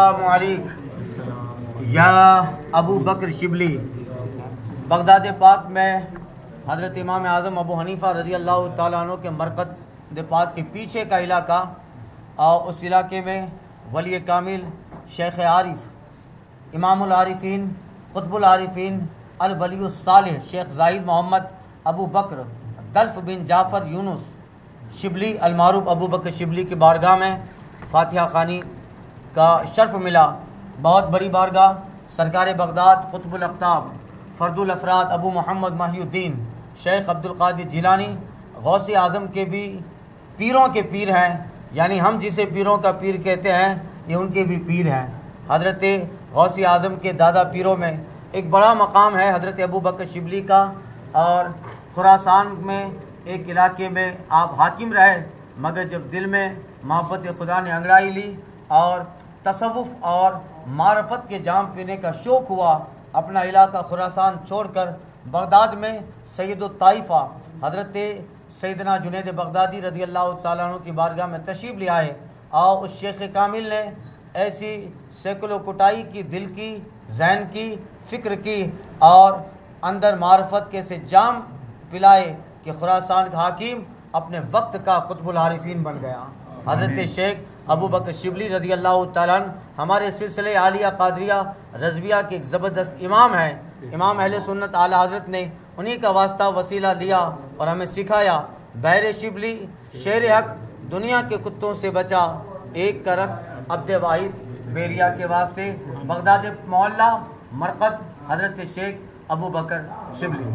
السلام علیکم یا ابو بکر شبلی۔ بغداد پاک میں حضرت امام اعظم ابو حنیفہ رضی اللہ تعالیٰ عنہ کے مرقد پاک کے پیچھے کا علاقہ، اور اس علاقے میں ولی کامل شیخ عارف امام العارفین قطب العارفین الولی الصالح شیخ زاہد محمد ابو بکر دلف بن جعفر یونس شبلی المعروف ابو بکر شبلی کی بارگاہ میں فاتحہ خوانی کا شرف ملا۔ بہت بڑی بارگاہ، سرکار بغداد قطب الاقطاب فرد الافراد ابو محمد محی الدین شیخ عبد القادر جیلانی غوث اعظم کے بھی پیروں کے پیر ہیں، یعنی ہم جسے پیروں کا پیر کہتے ہیں یہ ان کے بھی پیر ہیں۔ حضرت غوث اعظم کے دادا پیروں میں ایک بڑا مقام ہے حضرت ابو بکر شبلی کا، اور خراسان میں ایک علاقے میں آپ حاکم رہے، مگر جب دل میں محبت خدا نے انگڑائی لی اور تصوف اور معرفت کے جام پینے کا شوق ہوا، اپنا علاقہ خراسان چھوڑ کر بغداد میں سید الطائفہ حضرت سیدنا جنید بغدادی رضی اللہ تعالیٰ عنہ کی بارگاہ میں تشریف لے آئے، اور اس شیخ کامل نے ایسی سیکل و کٹائی کی، دل کی، ذہن کی، فکر کی، اور اندر معرفت کے سے جام پلائے کہ خراسان کا حاکم اپنے وقت کا قطب العارفین بن گیا۔ حضرت شیخ ابو بکر شبلی رضی اللہ تعالیٰ عنہ ہمارے سلسلے عالیہ قادریہ رضویہ کے ایک زبردست امام ہیں۔ امام اہل سنت اعلیٰ حضرت نے انہی کا واسطہ وسیلہ لیا اور ہمیں سکھایا، بہر شبلی شیر حق دنیا کے کتوں سے بچا، ایک کا رکھ عبد واحد بیریا کے واسطے، بغداد محلہ مرقد حضرت شیخ ابو بکر شبلی۔